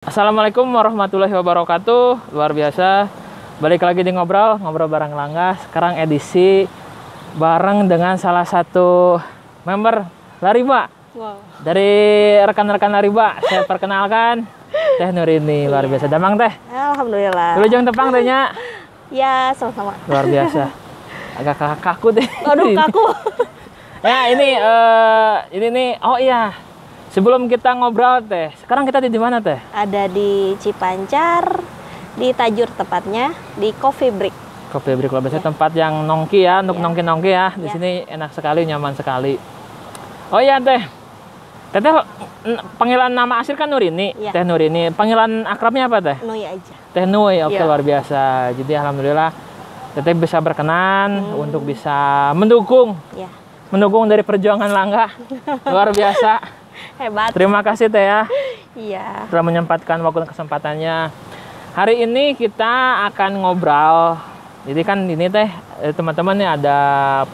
Assalamualaikum warahmatullahi wabarakatuh. Luar biasa. Balik lagi di ngobrol bareng Langga. Sekarang edisi bareng dengan salah satu member Lariba. Wow. Dari rekan-rekan Lariba, saya perkenalkan Teh Nurini. Luar biasa. Damang Teh. Alhamdulillah. Dulu jeng tepang tehnya. Ya, sama-sama. Luar biasa. Agak kaku deh. Aduh, kaku. Ya, ini nih. Oh iya. Sebelum kita ngobrol Teh, sekarang kita di mana Teh? Ada di Cipancar, di Tajur tepatnya, di Coffee Break. Coffee Break luar biasa, tempat yang nongki ya, untuk nongki-nongki ya. Di Ya. sini enak sekali, nyaman sekali. Oh iya Teh. Teteh panggilan nama asli kan Nurini, Ya. Teh Nurini. Panggilan akrabnya apa Teh? Nui aja. Teh Nui. Oke, Ya. luar biasa. Jadi alhamdulillah Teteh bisa berkenan untuk bisa mendukung Ya, dari perjuangan Langga. Luar biasa. hebat. Terima kasih Teh ya. Iya. Telah menyempatkan waktu dan kesempatannya. Hari ini kita akan ngobrol. Jadi kan ini Teh, teman-teman nih ada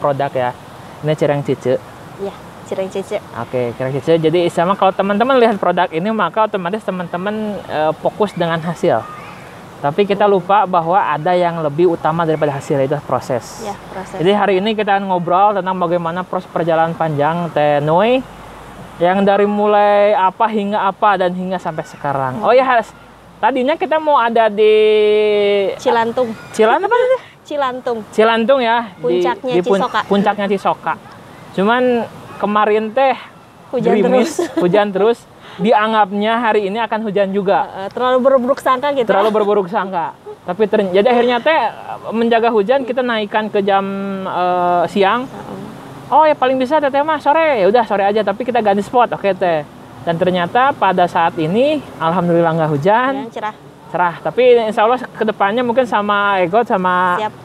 produk ya. Ini cireng cice. Ya, cireng cice. Oke, cireng cice. Jadi sama kalau teman-teman lihat produk ini maka otomatis teman-teman fokus dengan hasil. Tapi kita lupa bahwa ada yang lebih utama daripada hasil, itu proses. Ya, proses. Jadi hari ini kita akan ngobrol tentang bagaimana proses perjalanan panjang Teh Nui. Yang dari mulai apa hingga apa dan hingga sampai sekarang. Oh ya, tadinya kita mau ada di Cilantung. Cilantung apa sih? Cilantung. Cilantung ya. Puncaknya Cisoka. Puncaknya Cisoka. Cuman kemarin Teh Hujan gerimis, terus. hujan terus. Dianggapnya hari ini akan hujan juga. Terlalu berburuk sangka gitu. Terlalu berburuk sangka. Tapi jadi akhirnya Teh menjaga hujan, kita naikkan ke jam siang. Oh ya paling bisa Teteh mah sore, ya udah sore aja, tapi kita ganti spot. Oke Teh. Dan ternyata pada saat ini alhamdulillah nggak hujan, Ya, cerah. cerah. Tapi insya Allah kedepannya mungkin sama Egot sama Siap.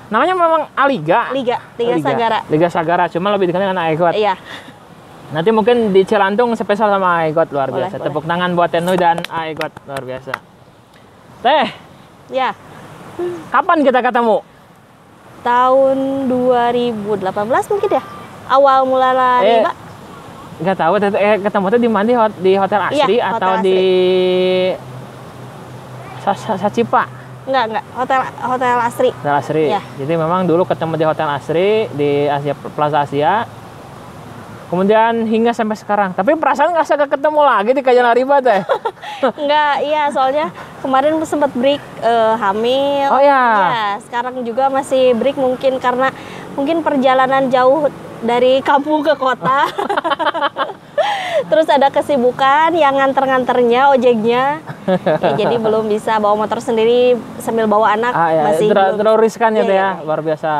namanya memang Aliga. Liga Sagara. Liga Sagara, cuma lebih dikenal dengan Egot. Iya. Nanti mungkin di Cilantung spesial sama Egot, luar Boleh, biasa. boleh. Tepuk tangan buat Tenui dan Egot, luar biasa. Teh, Ya. kapan kita ketemu? Tahun 2018 mungkin ya? Awal mula Lariba. Nggak tahu, ketemu tuh di mana, di Hotel Asri Iya, atau Hotel di Sacipa? Enggak. Hotel Asri. Hotel Asri. Iya. Jadi memang dulu ketemu di Hotel Asri di Plaza Asia. Kemudian hingga sampai sekarang. Tapi perasaan nggak usah ketemu lagi di Kajian Lariba Teh. Enggak, iya soalnya kemarin sempat break hamil. Oh ya. Iya, sekarang juga masih break mungkin karena mungkin perjalanan jauh dari kampung ke kota. Terus ada kesibukan yang nganter-nganternya, ojeknya. Ya, jadi belum bisa bawa motor sendiri sambil bawa anak. Ya. Masih belum. Terlalu riskan ya Iya, Teh iya. ya, luar biasa.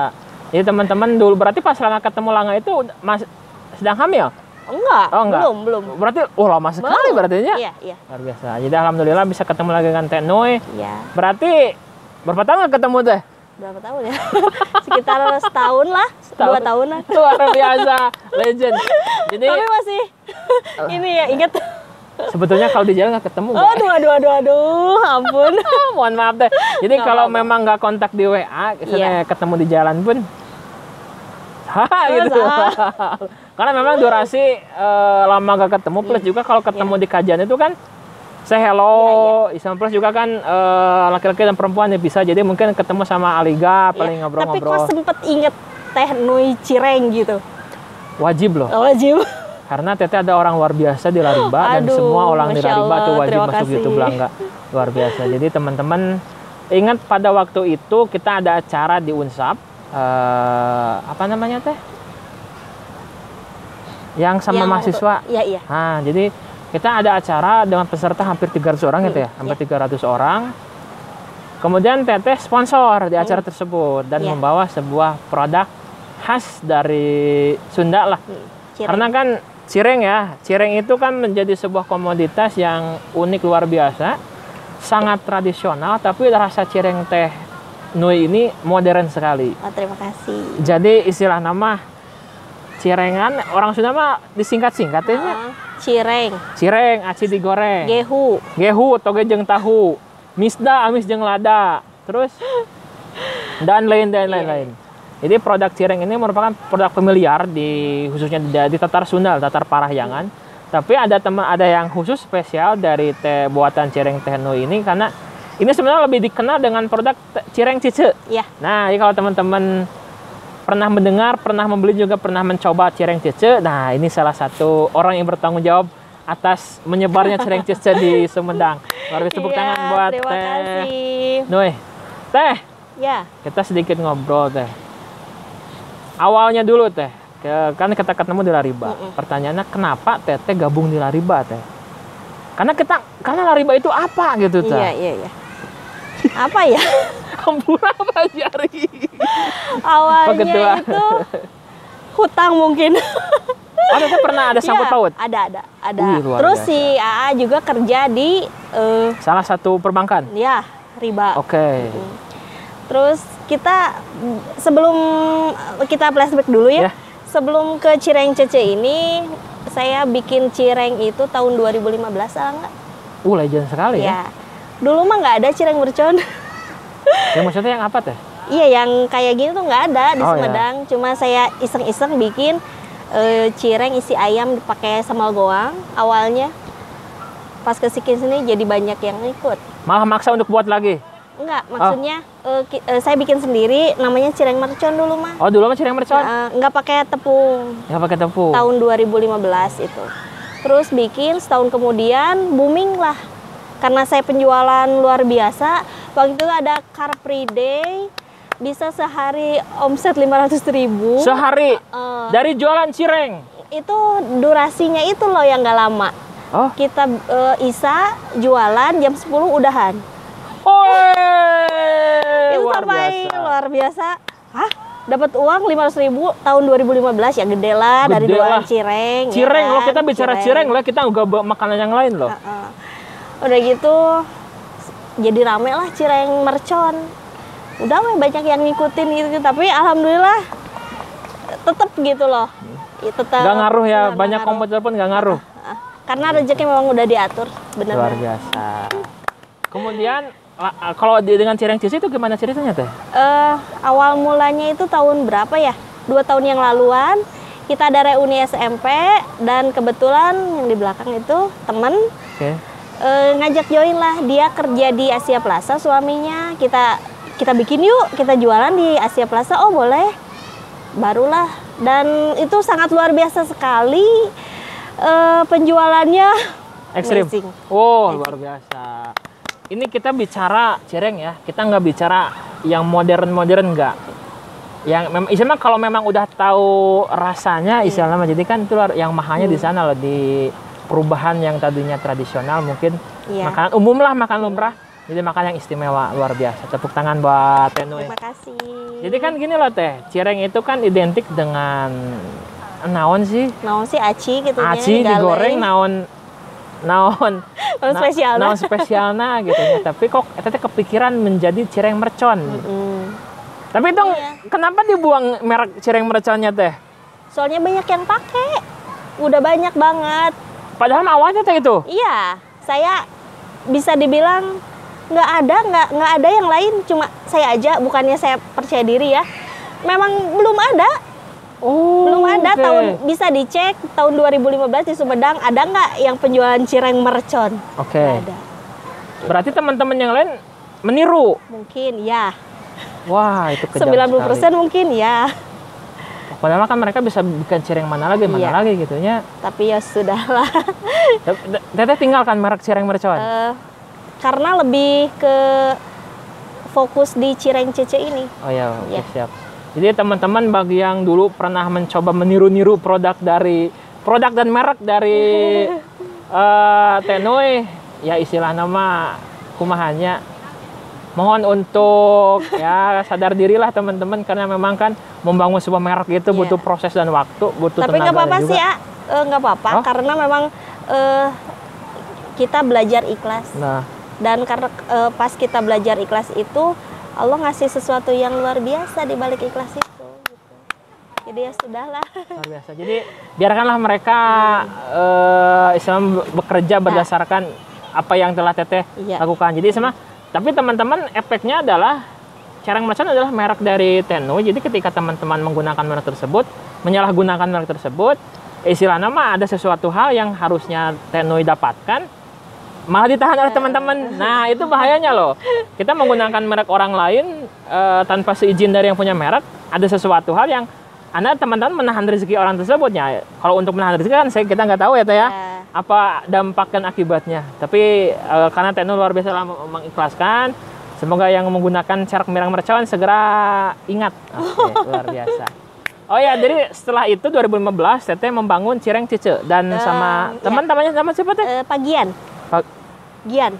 Jadi teman-teman dulu berarti pas Langga ketemu Langga itu sedang hamil? Enggak, Oh enggak. belum. Berarti lama sekali Belum. berarti ya? Iya. Luar biasa. Jadi alhamdulillah bisa ketemu lagi dengan Teh Nui. Iya. Berarti berapa tahun nggak ketemu Teh? Berapa tahun ya? Sekitar setahun lah, 2 tahunan. Luar biasa, legend. Jadi Tapi masih ini ya inget. sebetulnya kalau di jalan nggak ketemu. Oh, aduh, ampun. Mohon maaf Teh. Jadi Nggak kalau apa-apa. memang nggak kontak di WA, misalnya Iya. ketemu di jalan pun, gitu. Karena memang durasi lama nggak ketemu, plus juga kalau ketemu di kajian itu kan saya hello, Islam plus juga kan laki-laki dan perempuan ya bisa, jadi mungkin ketemu sama Aliga paling Iya. Tapi kok ngobrol-ngobrol. sempet inget Teh Nui Cireng gitu? Wajib loh. Wajib. Karena Teteh ada orang luar biasa di Lariba dan Aduh, semua orang di Masya Lariba tuh Allah, wajib terima masuk kasih. YouTube Langga. Luar biasa. Jadi teman-teman ingat pada waktu itu kita ada acara di Unsap, apa namanya Teh? Yang sama mahasiswa. Iya. Nah, jadi kita ada acara dengan peserta hampir 300 orang gitu ya, hampir 300 orang. Kemudian Teteh sponsor di acara tersebut dan Iya. membawa sebuah produk khas dari Sunda lah. Cireng. Karena kan cireng itu kan menjadi sebuah komoditas yang unik luar biasa, sangat tradisional, tapi rasa cireng Teh Nui ini modern sekali. Oh, terima kasih. Jadi istilah nama cirengan, orang Sunda mah disingkat-singkatnya. Cireng, Cireng, aci digoreng. gehu, Toge jeung tahu. Misda, amis jeung lada. Terus dan lain-lain. Jadi produk cireng ini merupakan produk familiar khususnya di Tatar Sunda, Tatar Parahyangan. Tapi ada yang khusus spesial dari teh buatan Cireng Tenui ini karena ini sebenarnya lebih dikenal dengan produk Cireng Cece. Iya. Nah, jadi kalau teman-teman pernah mendengar, pernah membeli juga pernah mencoba Cireng Cece, nah ini salah satu orang yang bertanggung jawab atas menyebarnya Cireng Cece di Sumedang. Luar biasa, tepuk tangan buat terima Teh kasih. Nui. Teh, Ya. kita sedikit ngobrol Teh. Awalnya dulu Teh, kan kita ketemu di Lariba. Pertanyaannya kenapa Teteh gabung di Lariba Teh? Karena Lariba itu apa gitu Teh? Iya. Apa ya? Hampura apa jari? Awalnya itu hutang mungkin. Oh, Teteh pernah ada sangkut paut? Ada. Wih, luar Terus biasa. si AA juga kerja di Salah satu perbankan? ya riba. Oke. Terus sebelum kita flashback dulu ya. Ya. Sebelum ke Cireng Cece ini, saya bikin cireng itu tahun 2015 salah nggak? Legend sekali ya. Ya. Dulu mah nggak ada cireng mercon. Yang maksudnya yang apa Teh? Iya, yang kayak gini tuh nggak ada di Oh, Sumedang. Cuma saya iseng-iseng bikin cireng isi ayam dipakai sambal goang awalnya. Pas ke sini jadi banyak yang ikut. Malah maksa untuk buat lagi? Enggak, maksudnya saya bikin sendiri, namanya cireng mercon dulu mah. Oh, dulu mah Cireng Mercon? Nggak pakai tepung. Nggak pakai tepung? Tahun 2015 itu. Terus bikin, setahun kemudian booming lah. Karena saya penjualan luar biasa. Waktu itu ada Car Free Day, bisa sehari omset 500.000. Sehari? Dari jualan cireng? Itu durasinya itu loh yang nggak lama. Oh. Kita isa jualan jam 10 udahan. Itu sampai luar biasa. Hah? Dapat uang 500.000 tahun 2015 ya gede lah dari Gede jualan lah. cireng. ya Cireng loh, kan? kita bicara cireng loh, kita nggak bawa makanan yang lain loh. Udah gitu jadi rame lah cireng mercon. Udah banyak yang ngikutin gitu, tapi alhamdulillah tetap gitu loh. Tetap Nggak ngaruh ya, nggak banyak ngaruh. kompetitor pun nggak ngaruh. Karena rezeki memang udah diatur, benar. Luar biasa. Kemudian kalau dengan Cireng Cece itu gimana ceritanya Teh? Awal mulanya itu tahun berapa ya? 2 tahun yang laluan kita ada reuni SMP dan kebetulan yang di belakang itu temen Oke. ngajak join lah, dia kerja di Asia Plaza suaminya, kita bikin yuk, kita jualan di Asia Plaza. Oh boleh, barulah, dan itu sangat luar biasa sekali penjualannya. Ekstrim. Amazing. Oh, luar biasa. Ini kita bicara cireng ya, kita nggak bicara yang modern nggak. Yang istilahnya kalau memang udah tahu rasanya, istilahnya jadi kan itu yang mahalnya di sana loh, di perubahan yang tadinya tradisional mungkin makanan umum lah, makan lumrah, jadi makan yang istimewa, luar biasa. Tepuk tangan buat Teh Nui. Terima kasih. Jadi kan gini loh Teh, cireng itu kan identik dengan naon sih? Naon sih aci gitu nya, Aci digoreng naon spesialna gitu ya. Tapi kok teteh kepikiran menjadi cireng mercon. Tapi dong kenapa dibuang merek cireng merconnya Teh? Soalnya banyak yang pakai. Udah banyak banget. Padahal awalnya Teh itu. Iya, saya bisa dibilang nggak ada yang lain, cuma saya aja, bukannya saya percaya diri ya. Memang belum ada. Belum ada. Tahun bisa dicek tahun 2015 di Sumedang ada nggak yang penjualan cireng mercon? Oke. Nggak ada. Berarti teman-teman yang lain meniru. Mungkin ya. Wah, itu kejam 90% sekali. mungkin ya. Padahal kan mereka bisa bikin cireng mana lagi gitu ya. Tapi ya sudahlah. Teteh tinggalkan merek cireng mercon. Karena lebih ke fokus di Cireng Cece ini. Oh ya, oke, siap. Jadi teman-teman bagi yang dulu pernah mencoba meniru-niru produk dan merek dari Teh Nui, ya istilah nama kumahanya, mohon untuk ya sadar dirilah teman-teman, karena memang kan membangun sebuah merek itu butuh proses dan waktu, butuh tapi tenaga nggak apa-apa juga. sih ya, nggak apa-apa karena memang kita belajar ikhlas. Nah, dan karena pas kita belajar ikhlas itu Allah ngasih sesuatu yang luar biasa di balik ikhlas itu. Gitu. Jadi ya sudahlah. luar biasa. Jadi biarkanlah mereka Islam bekerja berdasarkan apa yang telah Teteh lakukan. Jadi sama. Tapi teman-teman, efeknya adalah Cireng Mercon adalah merek dari Teh Nui. Jadi ketika teman-teman menggunakan merek tersebut, menyalahgunakan merek tersebut, istilahnya mah ada sesuatu hal yang harusnya Teh Nui dapatkan, malah ditahan oleh teman-teman. Nah, itu bahayanya loh. Kita menggunakan merek orang lain tanpa seizin dari yang punya merek, ada sesuatu hal yang Anda teman-teman menahan rezeki orang tersebutnya. Kalau untuk menahan rezeki kan kita nggak tahu ya Teh ya. Apa dampak dan akibatnya. Tapi karena Teh Nui luar biasa mengikhlaskan, semoga yang menggunakan cerak merang mercon segera ingat. Oke, luar biasa. Oh ya, jadi setelah itu 2015 Teteh membangun Cireng Cece dan sama teman-temannya nama siapa Teh? Pagian. Gian.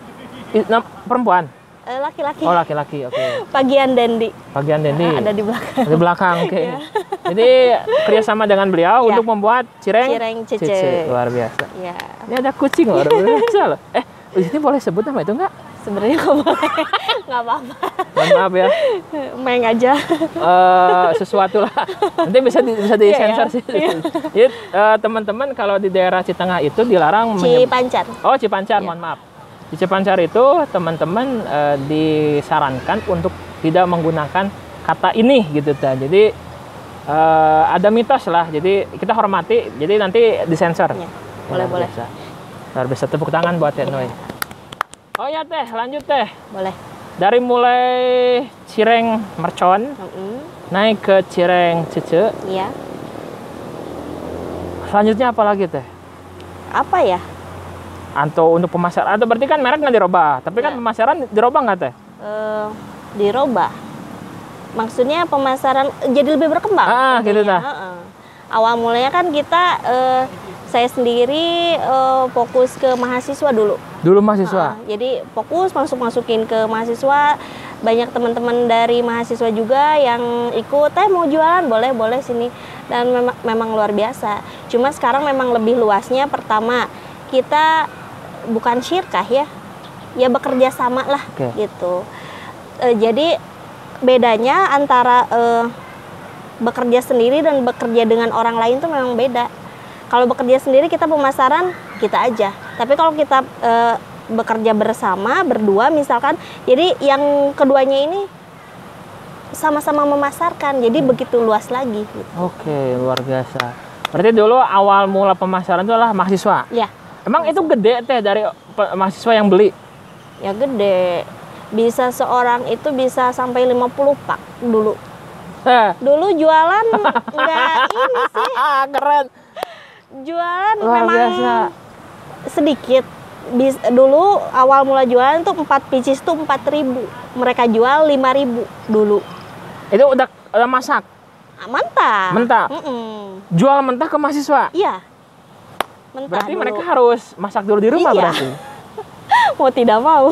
Perempuan? Laki-laki. Oh, laki-laki, oke. Pagian Dendi. Pagian Dendi. Ada di belakang. Di belakang, oke. Jadi kerjasama dengan beliau untuk membuat Cireng Cece. Luar biasa. Iya. Ini ada kucing luar biasa loh. Di sini boleh sebut nama itu nggak? Sebenarnya nggak boleh. Nggak apa-apa. Maaf ya. Main aja. Sesuatu lah. Nanti bisa disensor sih. Jadi teman-teman kalau di daerah Citengah itu dilarang Cipancar. Oh, Cipancar, mohon maaf. Di Cipancar itu teman-teman disarankan untuk tidak menggunakan kata ini gitu ta. Jadi ada mitos lah. Jadi kita hormati. Jadi nanti disensor. Ya, boleh. Luar biasa, tepuk tangan buat Teh Nui. Oh ya Teh, lanjut Teh. Boleh. Dari mulai Cireng Mercon naik ke Cireng Cece. Iya. Selanjutnya apa lagi Teh? Apa ya? Atau untuk pemasaran, atau berarti kan merek nggak dirubah, tapi kan pemasaran dirubah nggak Teh? Dirubah. Maksudnya pemasaran jadi lebih berkembang. Gitu Teh. Awal mulanya kan kita saya sendiri fokus ke mahasiswa dulu. Dulu mahasiswa. Jadi fokus masukin ke mahasiswa. Banyak teman-teman dari mahasiswa juga yang ikut, mau jualan, boleh sini. Dan memang luar biasa. Cuma sekarang memang lebih luasnya. Pertama, kita bukan syirkah ya bekerja sama lah gitu. Jadi bedanya antara bekerja sendiri dan bekerja dengan orang lain tuh memang beda. Kalau bekerja sendiri kita pemasaran kita aja. Tapi kalau kita bekerja bersama berdua misalkan, jadi yang keduanya ini sama-sama memasarkan. Jadi begitu luas lagi. Gitu. Oke, luar biasa. Berarti dulu awal mula pemasaran itu adalah mahasiswa. Iya. Emang itu gede Teh dari mahasiswa yang beli? Ya gede. Bisa seorang itu bisa sampai 50 pak dulu. Dulu jualan enggak ini sih. Keren. Jualan luar memang biasa. Sedikit. Dulu awal mula jualan tuh 4 pieces tuh 4.000. Mereka jual 5.000 dulu. Itu udah masak? Mentah. Jual mentah ke mahasiswa? Iya. Mentah berarti dulu. Mereka harus masak dulu di rumah berarti? Mau tidak mau.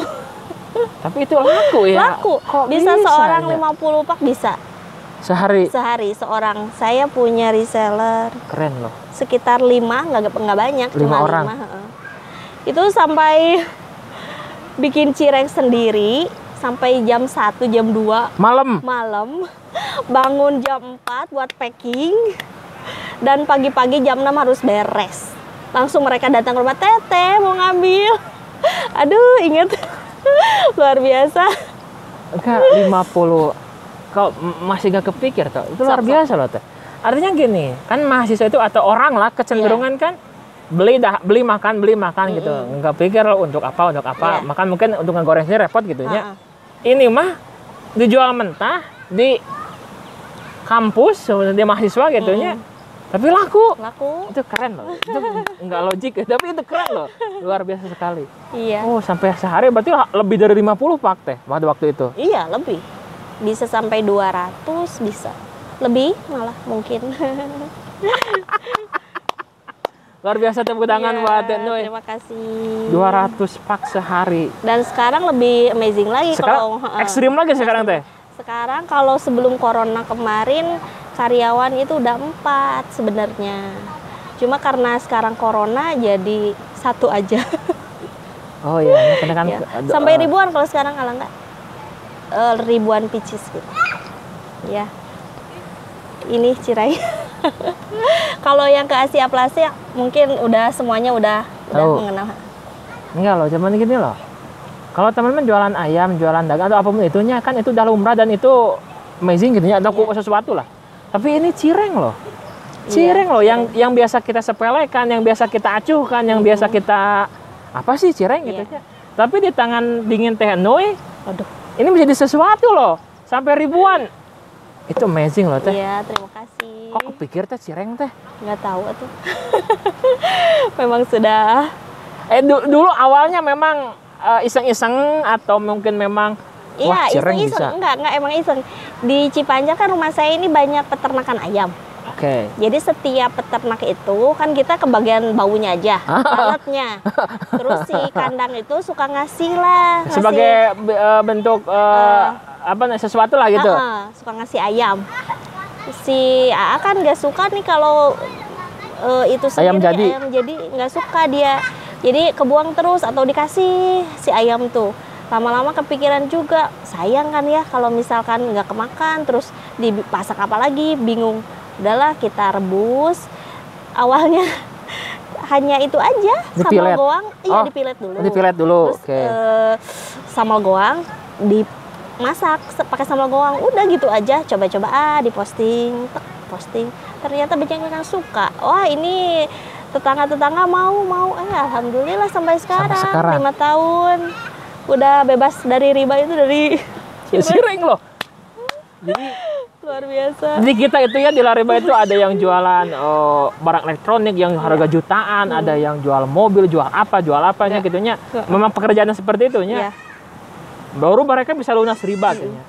Tapi itu laku ya? Laku. Kok bisa seorang ya? 50 pak bisa. Sehari seorang. Saya punya reseller. Keren loh. Sekitar 5, nggak banyak. 5 orang. 5. Itu sampai bikin cireng sendiri sampai jam 1, jam 2 malam. Bangun jam 4 buat packing. Dan pagi-pagi jam 6 harus beres. Langsung mereka datang ke rumah, Teteh mau ngambil. Aduh, inget. Luar biasa. Enggak, 50. Kau masih gak kepikir toh? Itu luar biasa loh Teh. Artinya gini, kan mahasiswa itu atau orang lah kecenderungan kan beli makan gitu. Enggak pikir loh untuk apa. Makan mungkin untuk ngegoreng sendiri repot gitu ya. Ini mah dijual mentah di kampus di mahasiswa gitu ya. Tapi laku. Itu keren loh. Itu enggak logik, tapi itu keren loh. Luar biasa sekali. Iya. Oh, sampai sehari berarti lebih dari 50 pak Teh pada waktu itu. Iya, lebih. Bisa sampai 200 bisa. Lebih malah mungkin. Luar biasa, tepuk tangan buat Teh Nui. Terima kasih. 200 pak sehari. Dan sekarang lebih amazing lagi. Sekarang ekstrim lagi sekarang Teh. Sekarang kalau sebelum corona kemarin karyawan itu udah 4 sebenarnya. Cuma karena sekarang corona jadi 1 aja. Oh iya, karena kan sampai ribuan kalau sekarang kalau enggak. Ribuan pieces gitu. Ya. Ini cirai. Kalau yang ke Asia Plaza mungkin udah semuanya udah mengenal. Enggak loh, cuman gini loh. Kalau teman-teman jualan ayam, jualan dagang atau apapun itunya kan itu udah lumrah dan itu amazing gitu ya, atau sesuatu lah. Tapi ini cireng loh. Cireng loh, yang biasa kita sepelekan, yang biasa kita acuhkan, yang biasa kita apa sih cireng gitu ya. Tapi di tangan dingin Teh Noi, Aduh. ini menjadi sesuatu loh, sampai ribuan. Itu amazing loh Teh. Iya, terima kasih. Kok kepikir Teh cireng Teh? Nggak tahu tuh. Memang sudah. Dulu awalnya memang iseng-iseng atau mungkin memang wah Iya, cireng iseng-iseng. bisa. Enggak emang iseng. Di Cipanjang kan rumah saya ini banyak peternakan ayam. Oke. Jadi setiap peternak itu kan kita kebagian baunya aja, lalatnya. Terus si kandang itu suka ngasih lah. Sebagai bentuk sesuatu lah gitu. Suka ngasih ayam. Si AA kan nggak suka nih kalau itu sendiri ayam jadi nggak suka dia. Jadi kebuang terus atau dikasih si ayam tuh. Lama-lama kepikiran juga, sayang kan ya kalau misalkan nggak kemakan terus dipasak apa lagi, bingung. Udahlah kita rebus. Awalnya hanya itu aja, sambal goang. Iya, dipilet dulu. Dipilet dulu. Terus sambal goang dimasak pakai sambal goang. Udah gitu aja, coba-coba diposting, posting. Ternyata banyak yang suka. Wah, ini tetangga-tetangga mau. Alhamdulillah sampai sekarang. 5 tahun. Udah bebas dari riba itu dari cireng loh. Jadi luar biasa. Jadi kita itu ya di Lariba itu ada yang jualan barang elektronik yang harga jutaan, ada yang jual mobil, jual apanya gitunya. Memang pekerjaannya seperti itu nya. Baru mereka bisa lunas riba kayaknya.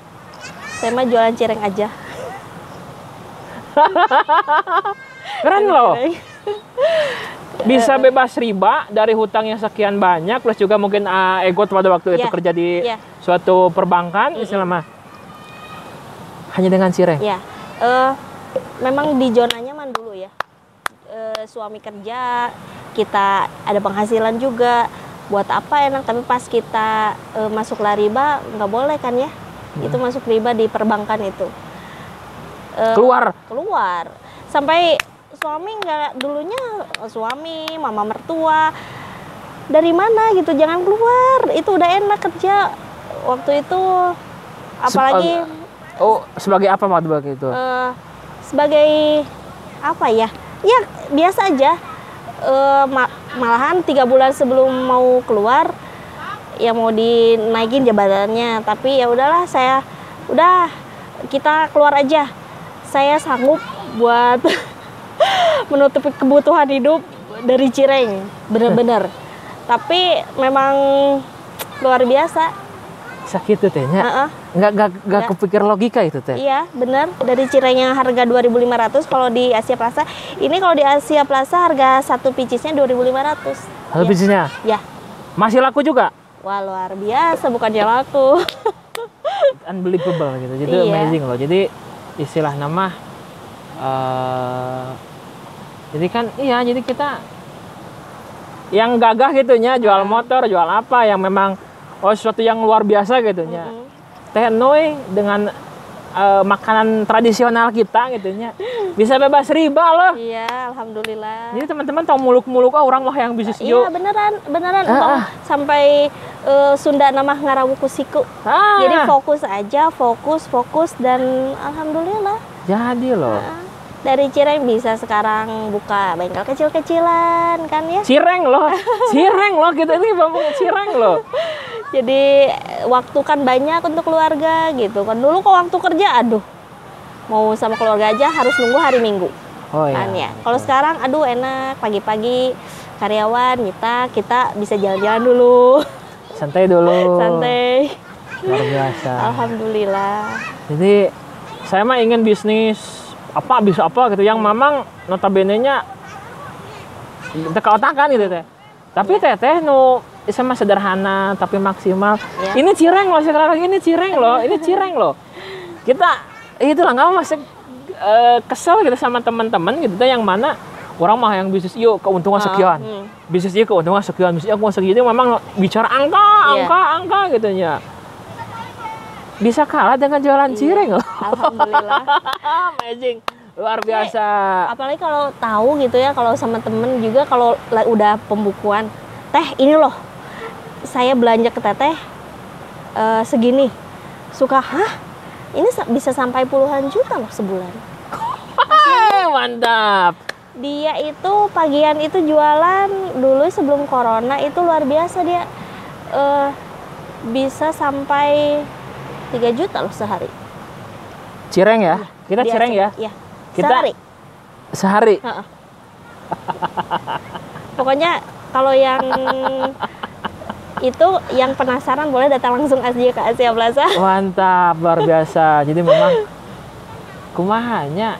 Saya mah jualan cireng aja. Keren loh. Bisa bebas riba dari hutang yang sekian banyak, plus juga mungkin ego pada waktu itu kerja di suatu perbankan, istilahnya hanya dengan cireng. Ya, memang di zona nyaman dulu ya. Suami kerja, kita ada penghasilan juga. Buat apa enak, tapi pas kita masuk Lariba nggak boleh kan ya? Itu masuk riba di perbankan itu. Keluar. Sampai suami nggak dulunya mama mertua dari mana gitu, jangan keluar. Itu udah enak kerja waktu itu, apalagi. Sebagai apa waktu itu? Sebagai apa ya? Ya biasa aja. Malahan 3 bulan sebelum mau keluar, ya mau dinaikin jabatannya. Tapi ya udahlah, kita keluar aja. Saya sanggup buat menutupi kebutuhan hidup dari cireng, bener-bener. Tapi memang luar biasa. Sakit tuh tehnya. Nggak kepikir logika itu teh. Iya benar, dari cireng yang harga 2.500 kalau di Asia Plaza. Ini kalau di Asia Plaza harga satu picisnya 2.500. Satu picisnya? Ya. Masih laku juga? Wah luar biasa, bukannya laku. Unbelievable gitu, jadi amazing loh. Jadi istilah nama jadi kan jadi kita yang gagah gitunya, jual motor, jual apa yang memang sesuatu yang luar biasa gitunya. Teh Noi dengan makanan tradisional kita gitunya bisa bebas riba loh. Iya, alhamdulillah. Jadi teman-teman tahu muluk-muluk orang loh yang bisnis Iya, beneran. Sampai Sunda nama ngarawuku siku. Jadi fokus aja, fokus dan alhamdulillah. Jadi loh. Dari cireng bisa sekarang buka bengkel kecil-kecilan kan ya. Cireng loh kita ini ngomong cireng loh. Jadi waktu kan banyak untuk keluarga gitu kan. Dulu kok waktu kerja mau sama keluarga aja harus nunggu hari Minggu. Kan ya. Kalau sekarang enak pagi-pagi karyawan kita bisa jalan-jalan dulu. Santai dulu. Santai. Luar biasa. Alhamdulillah. Jadi saya mah ingin bisnis bisa apa gitu yang mamang notabene-nya otak-otakan gitu teh. Tapi teh sama sederhana tapi maksimal. Ini cireng loh sekarang, ini cireng loh. Kita itulah nggak masih kesel gitu sama teman-teman gitu yang mana orang mah yang bisnis keuntungan sekian. Bisnis keuntungan sekian, itu memang bicara angka gitu ya. Bisa kalah dengan jualan cireng loh. Alhamdulillah. Amazing. Luar biasa. Apalagi kalau tahu gitu ya, kalau sama temen juga kalau udah pembukuan, teh ini loh, saya belanja ke teteh segini. Suka, ini bisa sampai puluhan juta loh sebulan. Mantap. Dia itu pagian itu jualan dulu sebelum corona itu luar biasa dia bisa sampai 3 juta loh sehari. Cireng ya? Kita Dia cireng ya? Iya. Kita Sehari. sehari. Heeh. Pokoknya kalau yang itu yang penasaran boleh datang langsung aja ke Asia Plaza. Mantap, luar biasa. Jadi memang kumahanya.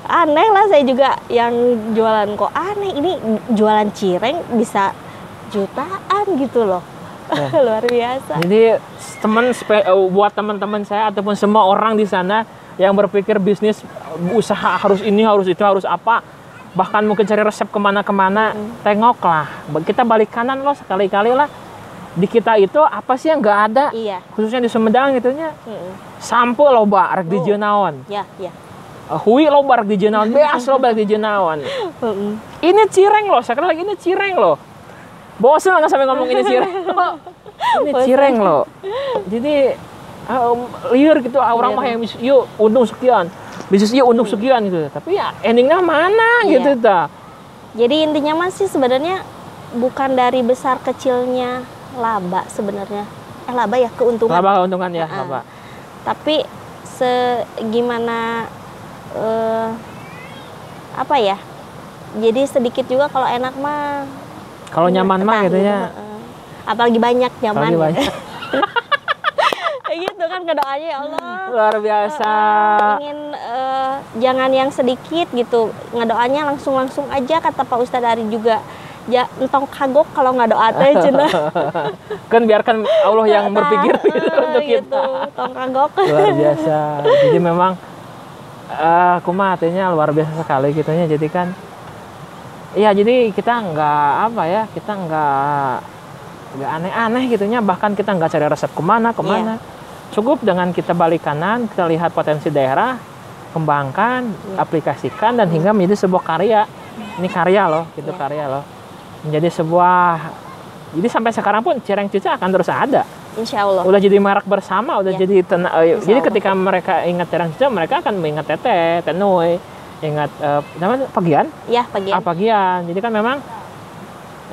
Aneh lah, saya juga yang jualan kok aneh, ini jualan cireng bisa jutaan gitu loh. Luar biasa. Jadi buat teman-teman saya ataupun semua orang di sana yang berpikir bisnis usaha harus ini, harus itu, harus apa, bahkan mungkin cari resep kemana-kemana, tengoklah. Kita balik kanan loh sekali-kali lah. Di kita itu apa sih yang nggak ada? Iya. Khususnya di Sumedang gitunya. Sampo loba rek di jenaon. Ya, ya. Hui loba rek di jenaon, beas loba rek di jenaon. Ini cireng loh, sekarang lagi ini cireng loh. Bosan nggak sampai ngomong ini cireng. Ini cireng loh. Jadi liar gitu orang mah yang yuk untung sekian. Bisnis yuk untung sekian gitu. Tapi ya endingnya mana gitu ta. Jadi intinya masih sebenarnya bukan dari besar kecilnya laba sebenarnya. Laba ya, keuntungan. Laba keuntungan ya, laba. Tapi gimana apa ya? Jadi sedikit juga kalau enak mah. Kalau nyaman mah gitu ya. Apalagi banyak nyaman. Apalagi banyak. Kayak gitu kan doanya ya Allah. Luar biasa. Ingin jangan yang sedikit gitu. Ngedoanya langsung aja kata Pak Ustadz Ari juga. Ya entong kagok kalau nggak doa teh cenah. Kan biarkan Allah yang berpikir gitu untuk kita. Gitu, tong kagok. Luar biasa. Jadi memang kumaha artinya luar biasa sekali gitunya. Jadi kan iya, jadi kita nggak apa ya, kita nggak aneh-aneh gitunya. Bahkan kita nggak cari resep kemana. Cukup dengan kita balik kanan, kita lihat potensi daerah, kembangkan, aplikasikan, dan hingga menjadi sebuah karya. Ini karya loh, gitu karya loh. Menjadi sebuah, jadi sampai sekarang pun cireng cuca akan terus ada. Insya Allah. Udah jadi merek bersama, udah jadi jadi ketika mereka ingat cireng cuca, mereka akan mengingat teteh, tenui, ingat namanya pagian? Ya, pagian. Pagian. Jadi kan memang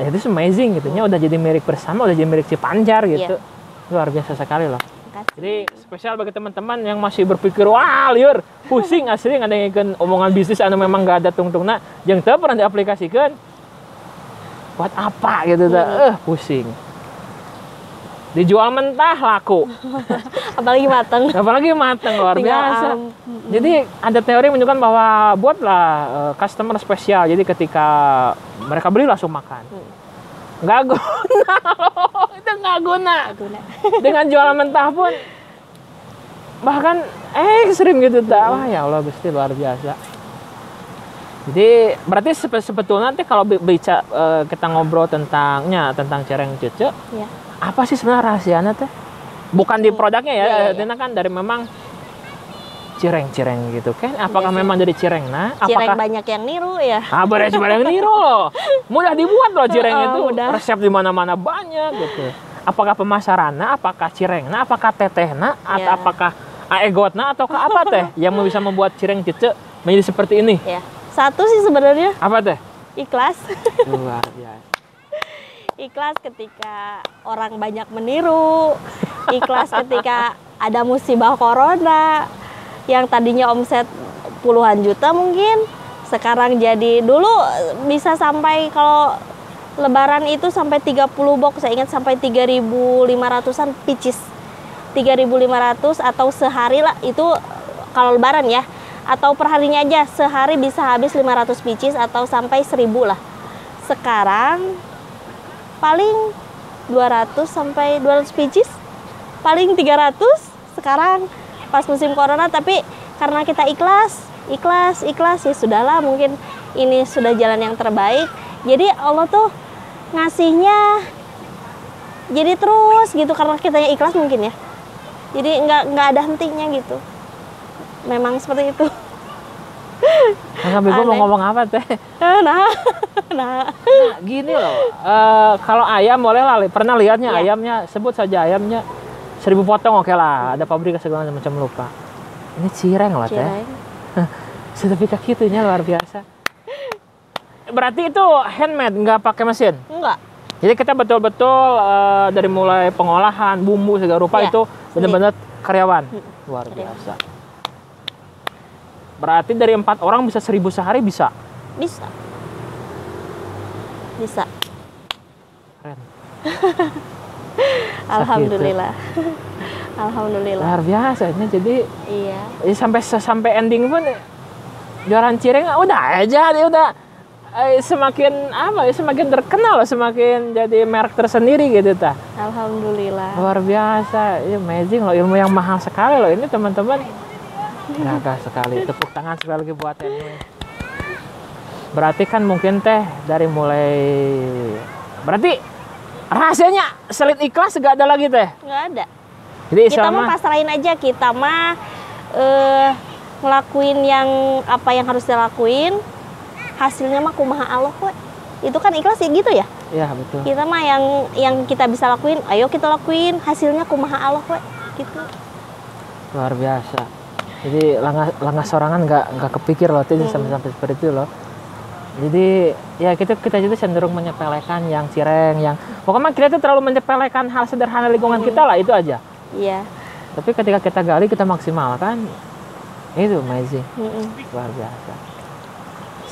itu amazing gitu nya, udah jadi milik bersama, udah jadi milik Cipanjar gitu. Luar biasa sekali loh. Jadi spesial bagi teman-teman yang masih berpikir wah liur pusing asli ngadengkeun omongan bisnis anu memang gak ada tungtungna jeung teu pernah diaplikasikan. Buat apa gitu pusing. Dijual mentah laku. Apalagi mateng luar biasa. Jadi ada teori menunjukkan bahwa buatlah customer spesial. Jadi ketika mereka beli langsung makan. Nggak guna loh. Itu nggak guna. Dengan jualan mentah pun bahkan ekstrim gitu. Wah ya Allah Gusti luar biasa. Jadi berarti sebetulnya nanti kalau kita ngobrol tentang cireng cucu. Ya. Apa sih sebenarnya rahasianya teh? Bukan di produknya ya, artinya kan dari memang cireng-cireng gitu kan. Apakah memang dari cireng? Nah, cireng banyak yang niru ya? Banyak yang niru loh. Mudah dibuat loh cireng itu. Mudah. Resep di mana-mana banyak gitu. Apakah pemasarannya, apakah cirengna, apakah tetehna, atau apakah aegotna ataukah apa teh yang bisa membuat cireng cucu menjadi seperti ini? Ya. Satu sih sebenarnya. Apa teh? Ikhlas. Luar biasa. Ikhlas ketika orang banyak meniru, ikhlas ketika ada musibah corona yang tadinya omset puluhan juta mungkin sekarang jadi dulu bisa sampai kalau lebaran itu sampai 30 box, saya ingat sampai 3.500-an picis, 3.500 atau sehari lah itu kalau lebaran ya, atau perharinya aja sehari bisa habis 500 picis atau sampai 1.000 lah. Sekarang paling 200 sampai 200 picis, paling 300 sekarang pas musim corona. Tapi karena kita ikhlas ya sudahlah, mungkin ini sudah jalan yang terbaik. Jadi Allah tuh ngasihnya jadi terus gitu karena kitanya ikhlas mungkin ya. Jadi nggak ada hentinya gitu. Memang seperti itu. Sampai gue mau ngomong apa teh? Nah, gini loh. Kalau ayam boleh lah. Pernah lihatnya ayamnya, sebut saja ayamnya 1.000 potong oke lah. Ada pabrik segala macam lupa. Ini cireng loh teh. Sertifikat gitunya luar biasa. Berarti itu handmade, nggak pakai mesin? Enggak. Jadi kita betul-betul dari mulai pengolahan, bumbu segala rupa Iya, itu benar-benar karyawan. Hmm. Luar biasa. Berarti dari 4 orang bisa 1.000 sehari bisa? Bisa. Bisa. Keren. Alhamdulillah. Alhamdulillah. Luar biasa. Jadi Iya. sampai ending pun jualan cireng udah aja dia udah semakin apa ya, semakin terkenal, semakin jadi merek tersendiri gitu ta. Alhamdulillah. Luar biasa, ini amazing loh, ilmu yang mahal sekali loh ini teman-teman. Gagah sekali, tepuk tangan sekali lagi buat Tenui. Berarti kan mungkin teh dari mulai, berarti rahasianya selain ikhlas gak ada lagi teh. Nggak ada. Jadi Kita mah selama pasrahin aja, kita mah ngelakuin yang apa yang harus dilakuin, hasilnya mah kumaha Allah kok. Itu kan ikhlas ya gitu ya. ya betul. Kita mah yang kita bisa lakuin, ayo kita lakuin, hasilnya kumaha Allah kok. Gitu. Luar biasa. Jadi langkah sorangan nggak kepikir loh tuh sampai seperti itu loh. Jadi ya kita juga cenderung menyepelekan yang cireng, yang pokoknya kita tuh terlalu menyepelekan hal sederhana lingkungan kita lah, itu aja. Iya. Tapi ketika kita gali, kita maksimalkan, itu amazing. Luar biasa.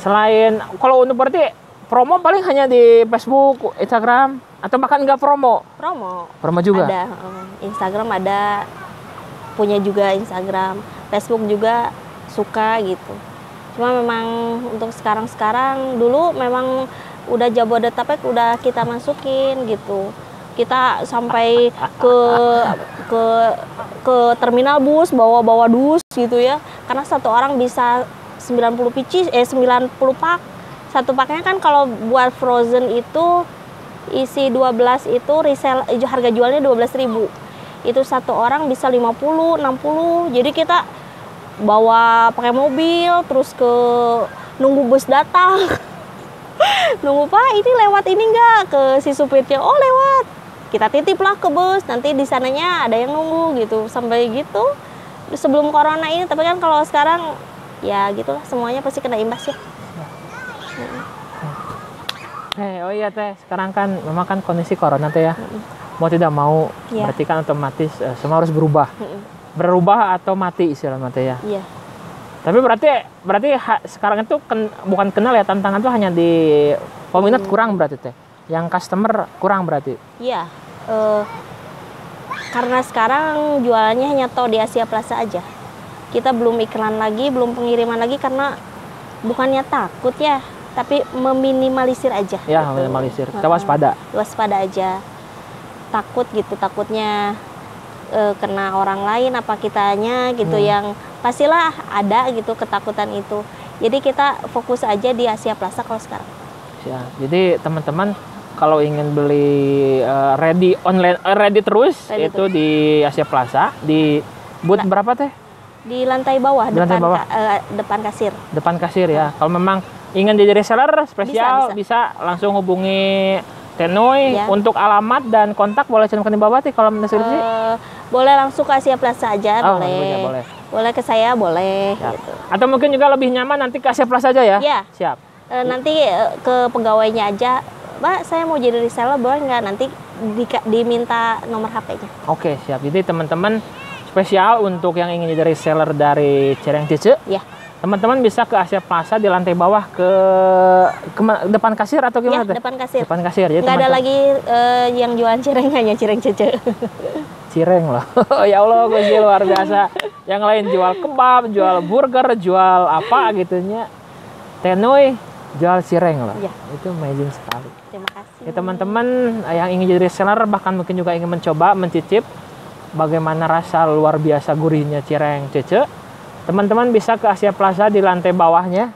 Selain kalau untuk berarti promo paling hanya di Facebook, Instagram, atau bahkan nggak promo? Promo Juga. ada. Instagram ada, punya juga Instagram, Facebook juga suka gitu. Cuma memang untuk sekarang dulu memang udah Jabodetabek udah kita masukin gitu. Kita sampai ke terminal bus, bawa dus gitu ya. Karena satu orang bisa 90 pak. Satu paknya kan kalau buat frozen itu isi 12 itu resell harga jualnya 12.000. Itu satu orang bisa 50, 60. Jadi kita bawa pakai mobil terus nunggu bus datang. Nunggu, Pak, ini lewat ini enggak? Ke si supirnya, oh lewat. Kita titiplah ke bus, nanti di sananya ada yang nunggu gitu. Sampai gitu sebelum corona ini, tapi kan kalau sekarang ya gitulah, semuanya pasti kena imbas ya. Oh iya teh, sekarang kan memang kan kondisi corona teh ya. Mau tidak mau Ya. berarti kan otomatis semua harus berubah. Berubah atau mati istilahnya teh ya. Iya. Tapi berarti sekarang itu bukan kenal ya, tantangan tuh hanya di peminat kurang berarti teh. Yang customer kurang berarti. Iya. Karena sekarang jualannya hanya toh di Asia Plaza aja. Kita belum iklan lagi, belum pengiriman lagi karena bukannya takut ya, tapi meminimalisir aja. Ya, gitu. minimalisir. Kita waspada. Waspada aja. Takut gitu, takutnya kena orang lain apa kitanya gitu, yang pastilah ada gitu ketakutan itu. Jadi kita fokus aja di Asia Plaza kalau sekarang. Ya, jadi teman-teman kalau ingin beli ready terus itu di Asia Plaza di booth berapa teh? Di lantai bawah, Di lantai bawah. Depan kasir. Depan kasir ya. Kalau memang ingin jadi reseller spesial Bisa. langsung hubungi Tenui. Ya. Untuk alamat dan kontak boleh cantumkan di bawah kalau deskripsi. Boleh langsung ke Asia Plaza aja, Oh, boleh. boleh. Boleh ke saya, boleh. Siap. Gitu. Atau mungkin juga lebih nyaman nanti ke Asia Plaza aja ya? Iya. Siap. Nanti ke pegawainya aja, Mbak, saya mau jadi reseller, boleh nggak? Nanti diminta nomor HP-nya. Oke, siap. Jadi teman-teman spesial untuk yang ingin jadi reseller dari Cireng Cece, Ya. teman-teman bisa ke Asia Plaza di lantai bawah ke depan kasir atau Ya, gimana teh? depan kasir. Depan kasir. Jadi Nggak ada teman-teman- lagi yang jualan cireng, hanya cireng cece. Cireng loh. Ya Allah, gue sih luar biasa. Yang lain jual kebab, jual burger, jual apa gitunya. Tenui jual cireng loh. Ya. Itu amazing sekali. Terima kasih. Ya teman-teman yang ingin jadi reseller, bahkan mungkin juga ingin mencoba, mencicip bagaimana rasa luar biasa gurihnya Cireng Cece, teman-teman bisa ke Asia Plaza di lantai bawahnya.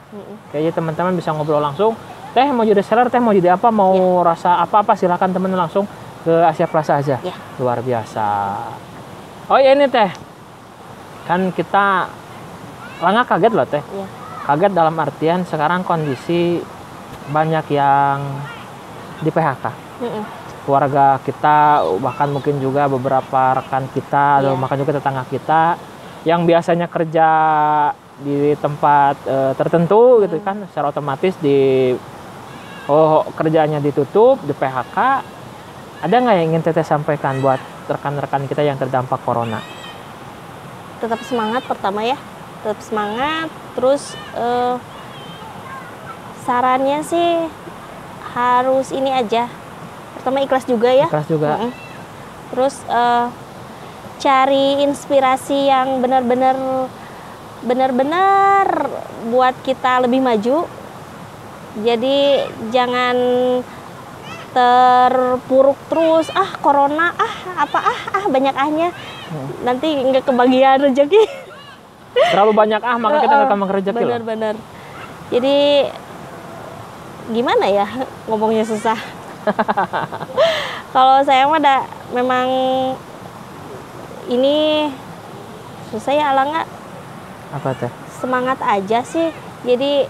Kayaknya teman-teman bisa ngobrol langsung. Teh mau jadi reseller, teh mau jadi apa, mau rasa apa-apa, silakan teman langsung ke Asia Plaza aja. Ya. Luar biasa. Oh ya ini teh, kan kita Langa kaget loh teh. Ya. Kaget dalam artian sekarang kondisi banyak yang di PHK. Keluarga kita, bahkan mungkin juga beberapa rekan kita, atau bahkan juga tetangga kita yang biasanya kerja di tempat tertentu gitu kan, secara otomatis kerjaannya ditutup, di PHK. Ada nggak yang ingin Teteh sampaikan buat rekan-rekan kita yang terdampak corona? Tetap semangat pertama ya, tetap semangat. Terus sarannya sih harus ini aja. Pertama ikhlas juga ya. Ikhlas juga. Terus cari inspirasi yang benar-benar buat kita lebih maju. Jadi jangan terpuruk terus, corona, banyak ahnya. Nanti nggak kebagian rezeki. Terlalu banyak maka kita nggak akan rezeki. Benar-benar. Jadi gimana ya, ngomongnya susah. Kalau saya mah memang ini susah ya, ala nggak? Apa teh? Semangat aja sih. Jadi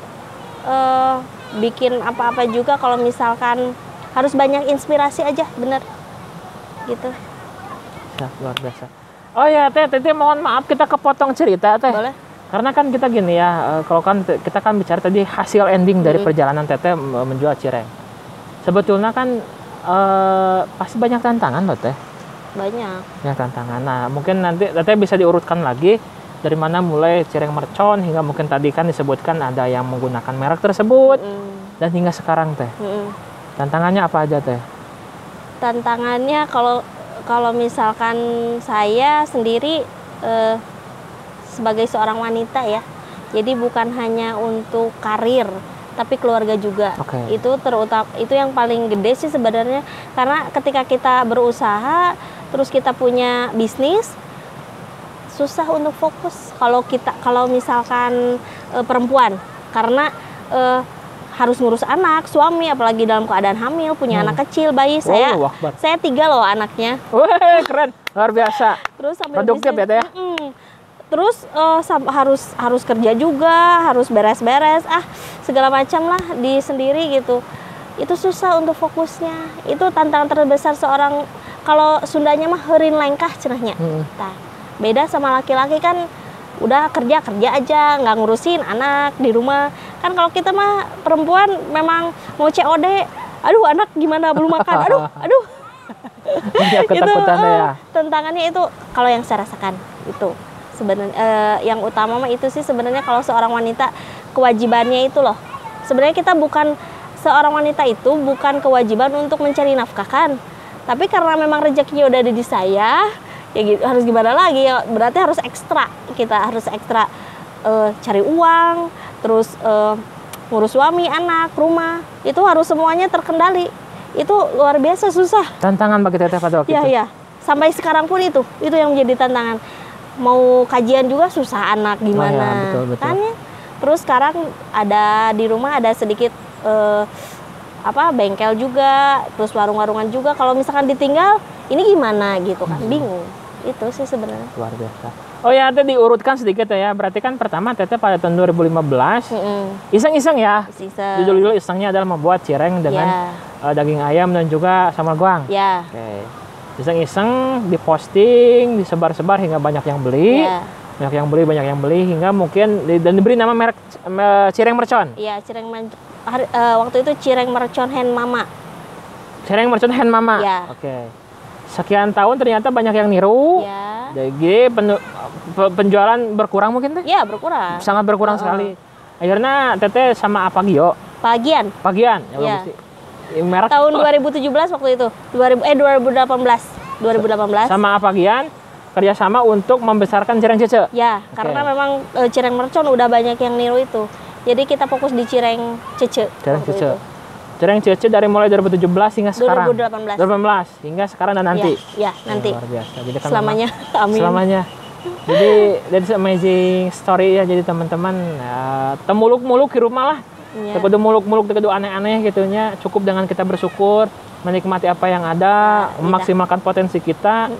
bikin apa-apa juga kalau misalkan harus banyak inspirasi aja, bener gitu. Luar biasa. Oh ya Teh mohon maaf kita kepotong cerita Teh. Boleh. Karena kan kita gini ya, kalau kan kita kan bicara tadi hasil ending dari perjalanan Teteh menjual cireng. Sebetulnya kan pasti banyak tantangan loh Teh. Banyak tantangan. Nah mungkin nanti Teteh bisa diurutkan lagi dari mana mulai cireng mercon hingga mungkin tadi kan disebutkan ada yang menggunakan merek tersebut dan hingga sekarang Teh. Tantangannya apa aja Teh? Tantangannya kalau misalkan saya sendiri sebagai seorang wanita ya, jadi bukan hanya untuk karir tapi keluarga juga. Itu yang paling gede sih sebenarnya, karena ketika kita berusaha terus kita punya bisnis, susah untuk fokus kalau misalkan perempuan, karena harus ngurus anak, suami, apalagi dalam keadaan hamil, punya anak kecil, bayi. Saya 3 loh anaknya. Wih, keren, luar biasa. Terus sambil produktif ya Teh. Terus harus kerja juga, harus beres-beres, segala macam lah di sendiri gitu. Itu susah untuk fokusnya. Itu tantangan terbesar seorang, kalau Sundanya mah heureun lengkah cenahnya. Nah, beda sama laki-laki kan udah kerja aja, nggak ngurusin anak di rumah. Kan kalau kita mah perempuan memang mau COD, aduh anak gimana belum makan, aduh. Ya, ketakutannya ya. Tantangannya itu kalau yang saya rasakan itu sebenarnya yang utama mah itu sih sebenarnya, kalau seorang wanita kewajibannya itu loh. Sebenarnya kita seorang wanita itu bukan kewajiban untuk mencari nafkah kan, tapi karena memang rezekinya udah ada di saya, ya gitu, harus gimana lagi ya, berarti harus ekstra, kita harus ekstra cari uang, terus ngurus suami, anak, rumah, itu harus semuanya terkendali. Itu luar biasa susah. Tantangan bagi Teteh pada waktu itu. Iya. Sampai sekarang pun itu yang menjadi tantangan. Mau kajian juga susah, anak gimana. Betul. Kan ya? Terus sekarang ada di rumah ada sedikit bengkel juga, terus warung-warungan juga. Kalau misalkan ditinggal, ini gimana gitu kan, bingung. Itu sih sebenarnya. Luar biasa. Oh ya, Teteh diurutkan sedikit ya. Berarti kan pertama Teteh pada tahun 2015 iseng-iseng ya. Dulu isengnya adalah membuat cireng dengan daging ayam dan juga sambal goang. Ya. Oke. Iseng-iseng diposting, disebar-sebar hingga banyak yang beli. Banyak yang beli hingga mungkin dan diberi nama merek cireng mercon. Iya, waktu itu cireng mercon Hen Mama. Cireng mercon Hen Mama. Ya. Oke. Sekian tahun ternyata banyak yang niru. Ya. Jadi penjualan berkurang mungkin Teh? Iya, berkurang. Sangat berkurang sekali. Akhirnya Teteh sama apa Gio? Pagian. Ya. Merek tahun 2017 waktu itu. 2018. Sama Apagian kerjasama untuk membesarkan cireng cece. Ya, karena memang cireng mercon udah banyak yang niru itu. Jadi kita fokus di cireng cece. Cireng cece dari mulai 2017 hingga sekarang. 2018 hingga sekarang dan nanti. Ya, nanti. Luar biasa. Jadi kan selamanya. Amin. Selamanya. Jadi that's amazing story ya. Jadi teman-teman temuluk-muluk di rumah lah. Tegudu muluk-muluk, tegudu aneh-aneh gitunya. Cukup dengan kita bersyukur, menikmati apa yang ada, memaksimalkan potensi kita.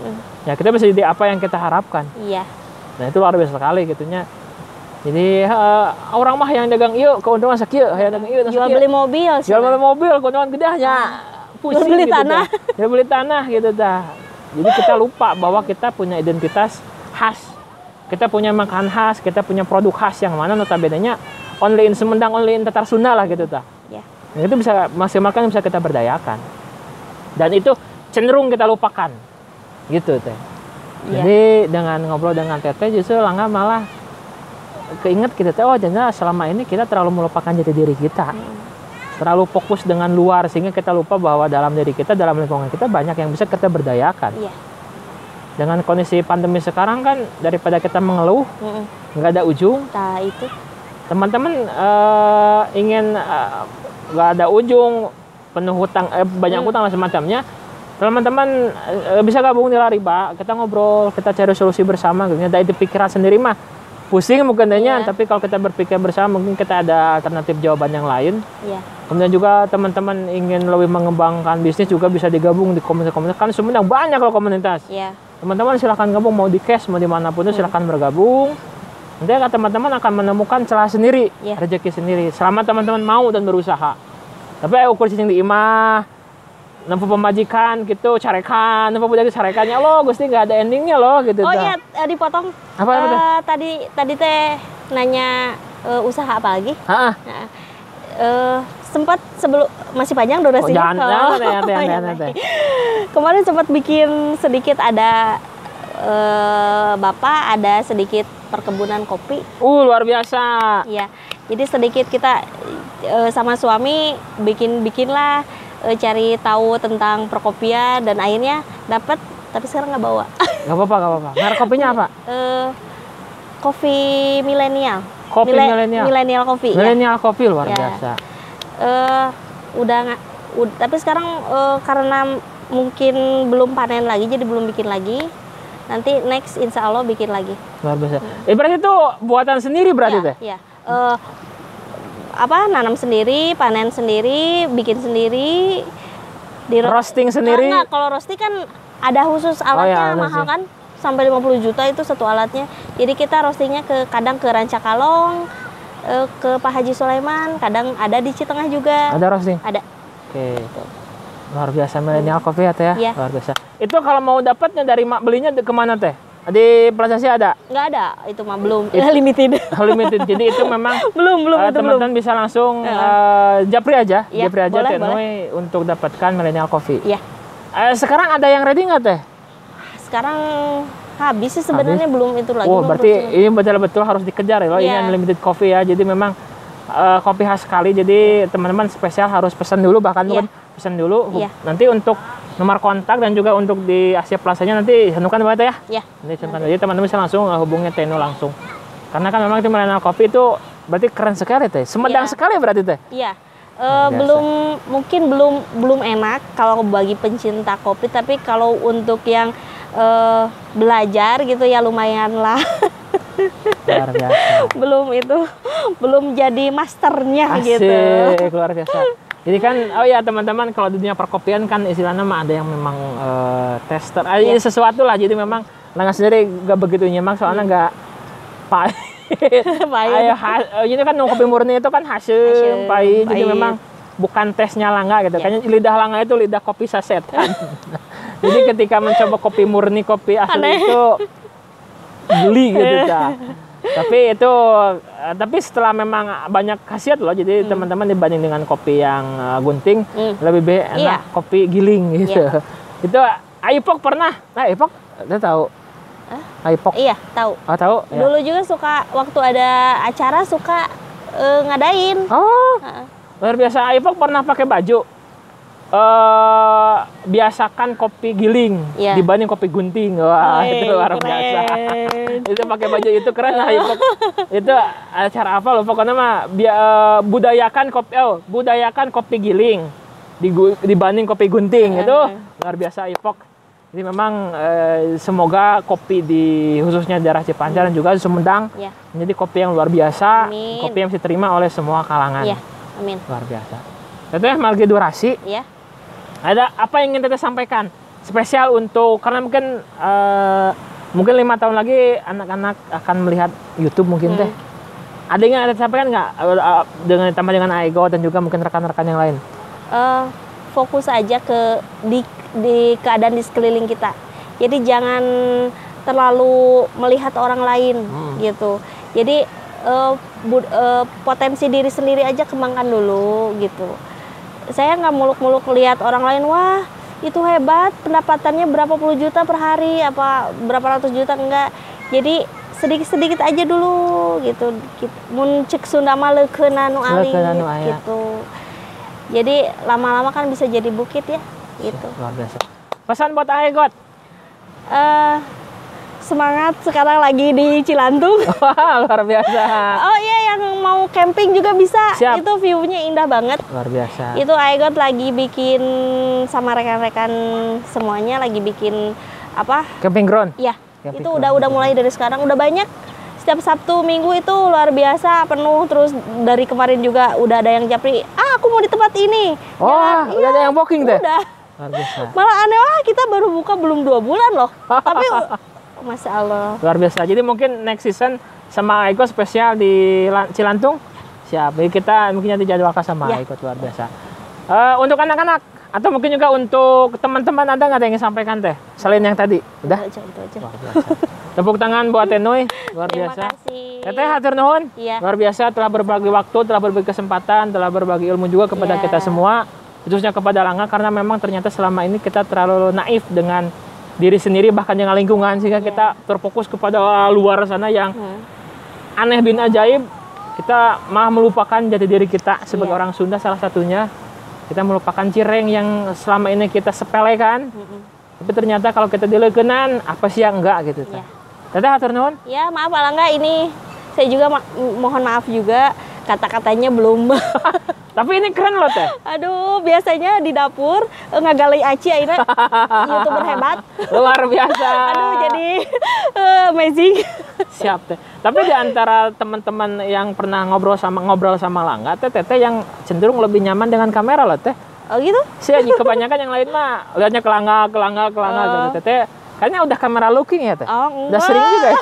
Ya kita bisa jadi apa yang kita harapkan. Iya. Nah itu luar biasa sekali gitunya. Jadi orang mah yang dagang ieu keuntungan sakieu, yang dagang ieu jual beli mobil. Jual beli mobil keuntungan gede hanya pusing jual beli gitu tanah. Jual beli tanah gitu dah. Jadi kita lupa bahwa kita punya identitas khas kita punya makanan khas, kita punya produk khas yang mana notabene-nya only in Sumedang, only in Tatar Sunda lah gitu ta. Ya. Itu bisa maksimalkan, bisa kita berdayakan. Dan itu cenderung kita lupakan. Gitu teh. Ya. Jadi dengan ngobrol dengan Teteh justru Langga malah keinget kita teh, oh jangan selama ini kita terlalu melupakan jati diri kita. Terlalu fokus dengan luar sehingga kita lupa bahwa dalam diri kita, dalam lingkungan kita banyak yang bisa kita berdayakan. Iya. Dengan kondisi pandemi sekarang kan daripada kita mengeluh, nggak ada ujung. Nah itu. Teman-teman ingin nggak ada ujung, penuh hutang, banyak hutang dan semacamnya. Teman-teman bisa gabung di Lariba, kita ngobrol, kita cari solusi bersama. Dari pikiran sendiri mah pusing mungkin Iya. tapi kalau kita berpikir bersama mungkin kita ada alternatif jawaban yang lain. Iya. Kemudian juga teman-teman ingin lebih mengembangkan bisnis juga bisa digabung di komunitas-komunitas. Kan Sumedang banyak kalau komunitas. Iya. Teman-teman silahkan gabung, mau di cash, mau dimanapun itu silahkan bergabung. Nanti teman-teman akan menemukan celah sendiri, Iya. rezeki sendiri. Selama teman-teman mau dan berusaha. Tapi ukur cicing di imah, nempuh pemajikan gitu, carekan, nempuh budak carekannya lo, Gusti nggak ada endingnya loh gitu. Oh dah. iya, dipotong. Apa teh? Tadi teh nanya usaha apa lagi? Heeh. Nah, sempat sebelum masih panjang durasinya. Jangan. Kemarin sempat bikin sedikit ada Bapak ada sedikit perkebunan kopi. Luar biasa. Iya. Jadi sedikit kita sama suami bikinlah cari tahu tentang perkopian dan akhirnya dapat, tapi sekarang nggak bawa. Gak apa-apa. Merek kopinya apa? Kopi milenial. Kopi milenial. Milenial kopi. Milenial kopi luar Ya. biasa. Tapi sekarang karena mungkin belum panen lagi, jadi belum bikin lagi. Nanti next insya Allah bikin lagi. Luar biasa. Berarti itu buatan sendiri berarti teh? Iya. Nanam sendiri, panen sendiri, bikin sendiri, Roasting sendiri? Enggak, kalau roasting kan ada khusus alatnya, mahal kan? Sampai 50 juta itu satu alatnya. Jadi kita roastingnya kadang ke Rancakalong, ke Pak Haji Sulaiman, kadang ada di Citengah juga. Ada roasting? Ada. Oke. Luar biasa milenial kopi ya teh ya? Iya. Luar biasa. Itu kalau mau dapatnya dari belinya kemana teh? Di Plaza Asia ada? Nggak ada, itu mah belum. Limited. Limited. Jadi itu memang belum teman-teman bisa langsung japri aja, Ya, japri aja boleh, Teh Noi untuk dapatkan milenial kopi. Iya. Sekarang ada yang ready nggak teh? Sekarang habis sih sebenarnya, belum itu lagi. Oh, belum berarti terus. ini betul-betul harus dikejar ya loh. Ini Iya. unlimited coffee ya. Jadi memang kopi khas sekali. Jadi teman-teman spesial harus pesan dulu, bahkan Iya. bukan pesan dulu. Iya. Nanti untuk nomor kontak dan juga untuk di Asia Plaza-nya nanti sentukan banget ya. Iya. Nanti sentukan. Jadi teman-teman bisa langsung hubungi Teh Noi langsung. Karena kan memang itu milenial kopi itu berarti keren sekali teh. Sumedang Iya. sekali berarti teh. Iya. Biasa. Mungkin belum enak kalau bagi pencinta kopi, tapi kalau untuk yang belajar gitu ya lumayan lah. Luar biasa. belum jadi masternya Asik, gitu. luar biasa. Jadi kan, oh ya teman-teman, kalau di dunia perkopian kan istilahnya mah ada yang memang tester. Ini sesuatu lah, jadi memang Langga sendiri gak begitu nyimak, soalnya gak pahit. Ini kan kopi murni itu kan hasil pahit, jadi memang bukan tesnya Langga gitu. Kayaknya lidah Langga itu lidah kopi sasetan. Jadi ketika mencoba kopi murni, kopi asli itu geli gitu dah. Tapi setelah memang banyak khasiat loh, jadi teman-teman dibanding dengan kopi yang gunting lebih enak kopi giling gitu. Itu Aipok pernah? Aipok udah tahu? Aipok? Iya, tahu. Oh, tahu? Ya. Dulu juga suka waktu ada acara suka ngadain. Oh, luar biasa. Aipok pernah pakai baju. Biasakan kopi giling dibanding kopi gunting. Wah, itu luar biasa. Itu pakai baju itu keren lah. Itu acara apa loh pokoknya mah budayakan kopi giling dibanding kopi gunting. Itu luar biasa Ipok. Jadi memang semoga kopi di khususnya daerah Cipancar dan juga Sumedang menjadi kopi yang luar biasa. Amin. Kopi yang bisa diterima oleh semua kalangan. Iya, amin. Luar biasa. Teteh margi durasi. Iya. Ada apa yang ingin Teteh sampaikan spesial untuk, karena mungkin 5 tahun lagi anak-anak akan melihat YouTube mungkin Teh. Ada yang Teteh sampaikan nggak dengan tambah dengan Aigo dan juga mungkin rekan-rekan yang lain? Fokus aja di keadaan di sekeliling kita. Jadi jangan terlalu melihat orang lain gitu. Jadi potensi diri sendiri aja kembangkan dulu gitu. Saya nggak muluk-muluk lihat orang lain, wah itu hebat pendapatannya berapa puluh juta per hari, apa berapa ratus juta, enggak. Jadi sedikit-sedikit aja dulu gitu. Mun cek Sunda mah leukeun anu ali gitu. Jadi lama-lama kan bisa jadi bukit ya gitu. Luar biasa. Pesan buat Aegot? Semangat, sekarang lagi di Cilantung. Wah, luar biasa. Oh iya, yang mau camping juga bisa. Siap. Itu view-nya indah banget. Luar biasa. Itu Aegot lagi bikin sama rekan-rekan semuanya lagi bikin apa? Camping ground. Iya. Camping Itu ground. udah mulai dari sekarang, udah banyak. Setiap Sabtu Minggu itu luar biasa penuh. Terus dari kemarin juga udah ada yang japri, aku mau di tempat ini. Oh, udah ada yang booking deh. Udah. Luar biasa. Malah aneh, kita baru buka belum 2 bulan loh. Tapi Masya Allah. Luar biasa. Jadi mungkin next season sama Aegot spesial di Cilantung. Siap. Jadi kita mungkin nanti jadwalkan sama Aegot. Luar biasa. Untuk anak-anak atau mungkin juga untuk teman-teman, ada nggak yang ingin sampaikan teh selain yang tadi? Udah? Itu aja. Luar biasa. Tepuk tangan buat Tenoy. Luar Terima biasa. kasih. Teteh hatur nuhun. Iya. Luar biasa telah berbagi waktu, telah berbagi kesempatan, telah berbagi ilmu juga kepada Iya. kita semua, khususnya kepada Langga, karena memang ternyata selama ini kita terlalu naif dengan diri sendiri bahkan dengan lingkungan, sehingga kita terfokus kepada luar sana yang aneh bin ajaib. Kita malah melupakan jati diri kita sebagai orang Sunda. Salah satunya kita melupakan cireng yang selama ini kita sepelekan. Tapi ternyata kalau kita dileukeunnan, apa sih yang enggak gitu. Teteh hatur nuhun. Ya maaf Pak Langga, ini saya juga mohon maaf juga kata-katanya belum. Tapi ini keren loh teh. Aduh, biasanya di dapur ngagalai aci akhirnya YouTuber hebat. Luar biasa. Aduh, jadi amazing. Siap teh. Tapi di antara teman-teman yang pernah ngobrol sama Langga, teteh yang cenderung lebih nyaman dengan kamera loh teh. Oh gitu? Sih, kebanyakan yang lain mah lihatnya ke Langga gitu. Teteh kayaknya udah kamera looking ya teh. Oh, udah sering juga ya.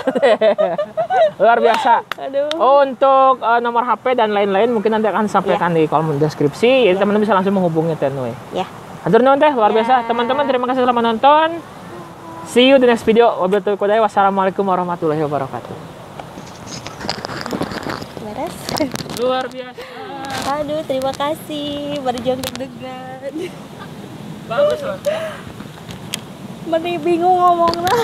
Luar biasa. Aduh. Untuk nomor HP dan lain-lain mungkin nanti akan sampaikan di kolom deskripsi. Jadi teman-teman bisa langsung menghubungi Teh Noi. Ya. Hatur nuhun teh, luar biasa. Teman-teman terima kasih telah menonton. See you di next video. Wassalamualaikum warahmatullahi wabarakatuh. Beres. Luar biasa. Aduh, terima kasih. Berjuang deg-degan. Bagus loh. Mending bingung ngomongnya.